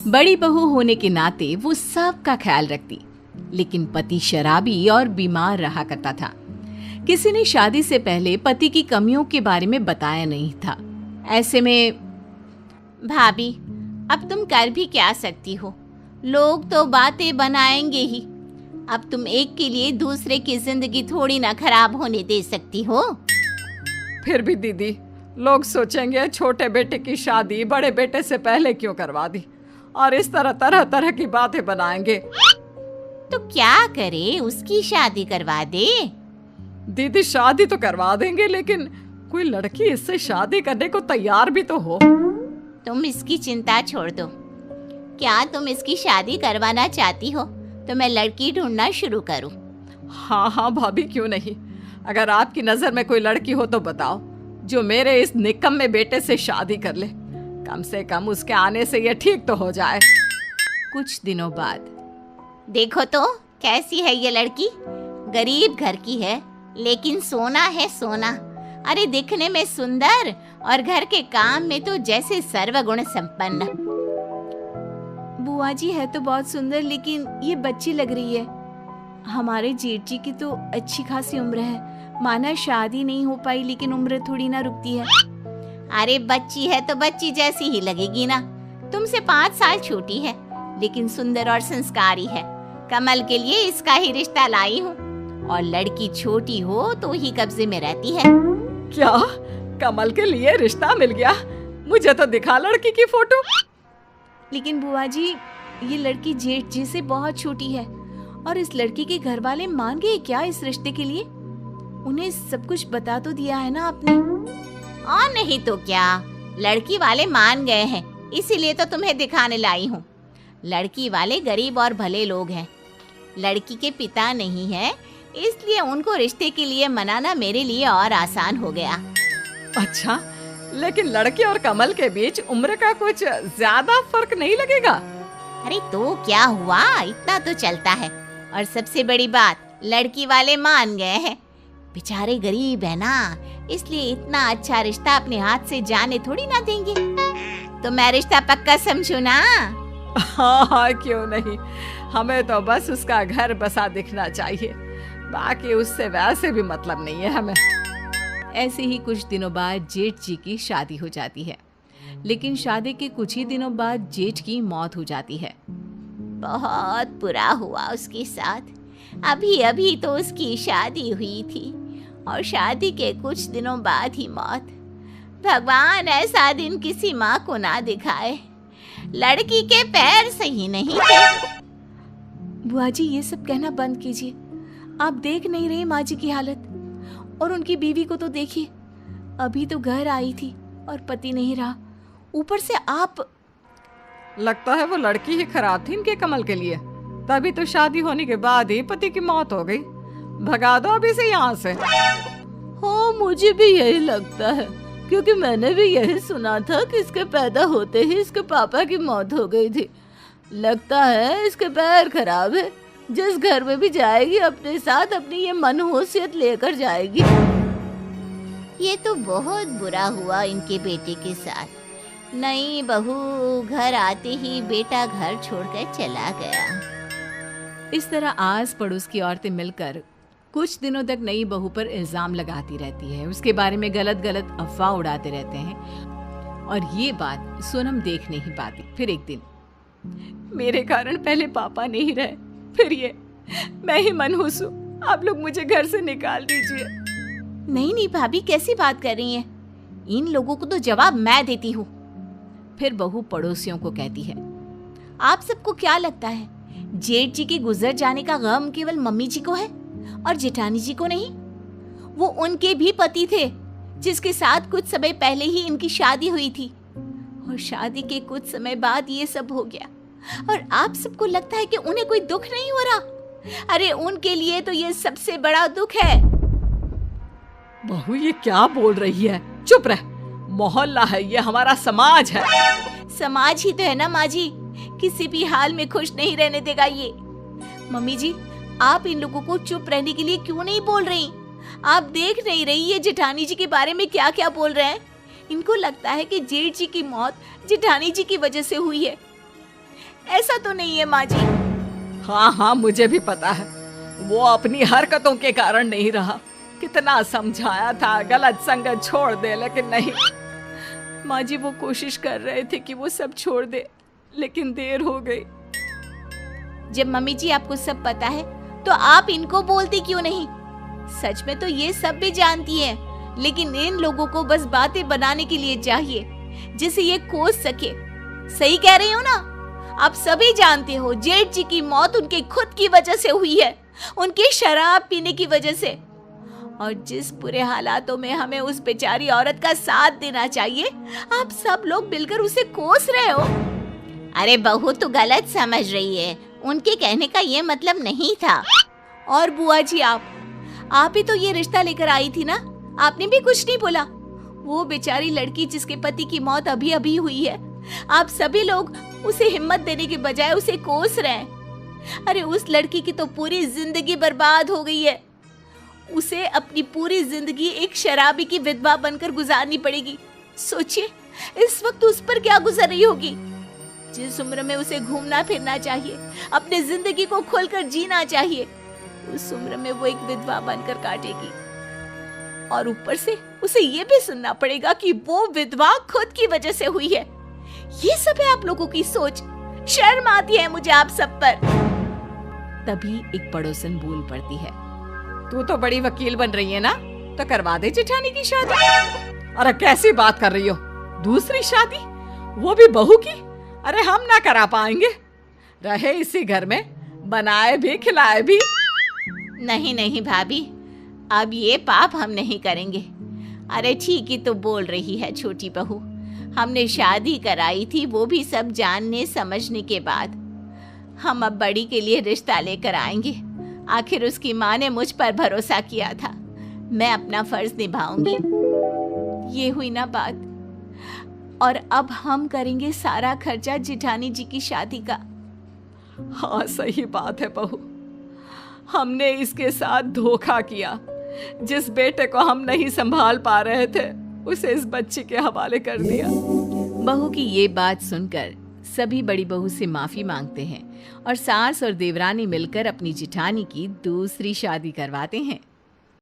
बड़ी बहू होने के नाते वो सबका ख्याल रखती, लेकिन पति शराबी और बीमार रहा करता था। किसी ने शादी से पहले पति की कमियों के बारे में बताया नहीं था। ऐसे में भाभी, अब तुम कर भी क्या सकती हो, लोग तो बातें बनाएंगे ही। अब तुम एक के लिए दूसरे की जिंदगी थोड़ी ना खराब होने दे सकती हो। फिर भी दीदी, लोग सोचेंगे छोटे बेटे की शादी बड़े बेटे से पहले क्यों करवा दी, और इस तरह तरह तरह की बातें बनाएंगे। तो क्या करे, उसकी शादी करवा दे। दीदी शादी तो करवा देंगे, लेकिन कोई लड़की इससे शादी करने को तैयार भी तो हो। तुम इसकी चिंता छोड़ दो। क्या तुम इसकी शादी करवाना चाहती हो तो मैं लड़की ढूंढना शुरू करूं? हाँ हाँ भाभी, क्यों नहीं। अगर आपकी नजर में कोई लड़की हो तो बताओ, जो मेरे इस निकम्मे बेटे से शादी कर ले। कम से कम उसके आने से ये ठीक तो हो जाए। कुछ दिनों बाद देखो तो कैसी है ये लड़की। गरीब घर की है, लेकिन सोना है सोना। अरे दिखने में सुंदर और घर के काम में तो जैसे सर्वगुण संपन्न। बुआ जी है तो बहुत सुंदर, लेकिन ये बच्ची लग रही है। हमारे जेठ जी की तो अच्छी खासी उम्र है। माना शादी नहीं हो पाई, लेकिन उम्र थोड़ी ना रुकती है। अरे बच्ची है तो बच्ची जैसी ही लगेगी ना। तुमसे 5 साल छोटी है, लेकिन सुंदर और संस्कारी है। कमल के लिए इसका ही रिश्ता लाई हूँ। और लड़की छोटी हो तो ही कब्जे में रहती है। क्या कमल के लिए रिश्ता मिल गया? मुझे तो दिखा लड़की की फोटो। लेकिन बुआ जी, ये लड़की जेठ जी से बहुत छोटी है, और इस लड़की के घर वाले मान गए क्या इस रिश्ते के लिए? उन्हें सब कुछ बता तो दिया है ना आपने? और नहीं तो क्या, लड़की वाले मान गए हैं, इसीलिए तो तुम्हें दिखाने लाई हूँ। लड़की वाले गरीब और भले लोग हैं। लड़की के पिता नहीं है, इसलिए उनको रिश्ते के लिए मनाना मेरे लिए और आसान हो गया। अच्छा, लेकिन लड़की और कमल के बीच उम्र का कुछ ज्यादा फर्क नहीं लगेगा? अरे तो क्या हुआ, इतना तो चलता है। और सबसे बड़ी बात, लड़की वाले मान गए हैं। बेचारे गरीब है ना, इसलिए इतना अच्छा रिश्ता अपने हाथ से जाने थोड़ी ना देंगे। तो मैं रिश्ता पक्का समझू ना? हाँ हाँ, क्यों नहीं। हमें तो बस उसका घर बसा दिखना चाहिए, बाकी उससे वैसे भी मतलब नहीं है हमें। ऐसे ही कुछ दिनों बाद जेठ जी की शादी हो जाती है, लेकिन शादी के कुछ ही दिनों बाद जेठ की मौत हो जाती है। बहुत बुरा हुआ उसके साथ। अभी अभी तो उसकी शादी हुई थी, और शादी के कुछ दिनों बाद ही मौत। भगवान ऐसा दिन किसी माँ को ना दिखाए। लड़की के पैर सही नहीं थे। बुआ जी, ये सब कहना बंद कीजिए। आप देख नहीं रहे माँ जी की हालत, और उनकी बीवी को तो देखिए। अभी तो घर आई थी और पति नहीं रहा, ऊपर से आप। लगता है वो लड़की ही खराब थी इनके कमल के लिए, तभी तो शादी होने के बाद ही पति की मौत हो गई। भगा दो अभी से यहाँ से। हाँ, मुझे भी यही लगता है, क्योंकि मैंने भी यही सुना था कि इसके पैदा होते ही इसके पापा की मौत हो गई थी। लगता है इसके पैर खराब है। जिस घर में भी जाएगी अपने साथ अपनी ये मनहूसियत लेकर जाएगी। ये तो बहुत बुरा हुआ इनके बेटे के साथ। नई बहू घर आते ही बेटा घर छोड़कर चला गया। इस तरह आस पड़ोस की औरतें मिलकर कुछ दिनों तक नई बहू पर इल्जाम लगाती रहती है, उसके बारे में गलत गलत अफवाह उड़ाते रहते हैं, और ये बात सोनम देख नहीं पाती। फिर एक दिन, मेरे कारण पहले पापा नहीं रहे, फिर ये मैं ही मनहूस हूँ। आप लोग मुझे घर से निकाल दीजिए। नहीं नहीं भाभी, कैसी बात कर रही हैं? इन लोगों को तो जवाब मैं देती हूँ। फिर बहू पड़ोसियों को कहती है, आप सबको क्या लगता है जेठ जी के गुजर जाने का गम केवल मम्मी जी को है और जेठानी जी को नहीं? वो उनके भी पति थे, जिसके साथ कुछ समय पहले ही इनकी शादी हुई थी, और शादी के कुछ समय बाद ये सब हो गया। और आप सबको लगता है कि उन्हें कोई दुख नहीं हो रहा? अरे उनके लिए तो ये सबसे बड़ा दुख है। बहू, ये क्या बोल रही है? चुप रह। मोहल्ला है ये, हमारा समाज है। समाज ही तो है ना माँ जी, किसी भी हाल में खुश नहीं रहने देगा ये। मम्मी जी, आप इन लोगों को चुप रहने के लिए क्यों नहीं बोल रही? आप देख नहीं रही ये जेठानी जी के बारे में क्या क्या बोल रहे हैं? इनको लगता है कि जेठ जी की मौत जेठानी जी की वजह से हुई है। ऐसा तो नहीं है माँ जी। हाँ हाँ, मुझे भी पता है, वो अपनी हरकतों के कारण नहीं रहा। कितना समझाया था गलत संगत छोड़ दे, लेकिन नहीं। माँ जी वो कोशिश कर रहे थे कि वो सब छोड़ दे, लेकिन देर हो गई। जब मम्मी जी आपको सब पता है तो आप इनको बोलती क्यों नहीं? सच में तो ये सब भी जानती हैं, लेकिन इन लोगों को बस बातें बनाने के लिए चाहिए जिसे ये कोस सके। सही कह रही हूँ ना? आप सभी जानते हो जेठ जी की मौत उनके खुद की वजह से हुई है, उनके शराब पीने की वजह से। और जिस बुरे हालातों में हमें उस बेचारी औरत का साथ देना चाहिए, आप सब लोग मिलकर उसे कोस रहे हो। अरे बहू तू गलत समझ रही है, उनके कहने का ये मतलब नहीं था। और बुआ जी आप ही तो ये रिश्ता लेकर आई थी ना, आपने भी कुछ नहीं बोला। वो बेचारी लड़की जिसके पति की मौत अभी अभी हुई है, आप सभी लोग उसे हिम्मत देने के बजाय उसे कोस रहे हैं। अरे उस लड़की की तो पूरी जिंदगी बर्बाद हो गई है, उसे अपनी पूरी जिंदगी एक शराबी की विधवा बनकर गुजारनी पड़ेगी। सोचिए इस वक्त उस पर क्या गुजर रही होगी। जिस उम्र में उसे घूमना फिरना चाहिए, अपने जिंदगी को खोलकर जीना चाहिए, उस उम्र में वो एक विधवा बनकर काटेगी। और ऊपर से उसे ये भी सुनना पड़ेगा कि वो विधवा खुद की वजह से हुई है। ये सब है आप लोगों की सोच। शर्म आती है मुझे आप सब पर। तभी एक पड़ोसन बोल पड़ती है, तू तो बड़ी वकील बन रही है ना, तो करवा दे जेठानी की शादी। अरे कैसी बात कर रही हो, दूसरी शादी, वो भी बहू की? अरे हम ना करा पाएंगे, रहे इसी घर में, बनाए भी खिलाए भी। नहीं नहीं भाभी, अब ये पाप हम नहीं करेंगे। अरे ठीक ही तो बोल रही है छोटी बहू, हमने शादी कराई थी वो भी सब जानने समझने के बाद। हम अब बड़ी के लिए रिश्ता लेकर आएंगे। आखिर उसकी माँ ने मुझ पर भरोसा किया था, मैं अपना फर्ज निभाऊंगी। ये हुई ना बात। और अब हम करेंगे सारा खर्चा जेठानी जी की शादी का। हाँ सही बात है बहू, हमने इसके साथ धोखा किया। जिस बेटे को हम नहीं संभाल पा रहे थे, उसे इस बच्ची के हवाले कर दिया। बहू की ये बात सुनकर सभी बड़ी बहू से माफी मांगते हैं और सास और देवरानी मिलकर अपनी जेठानी की दूसरी शादी करवाते हैं।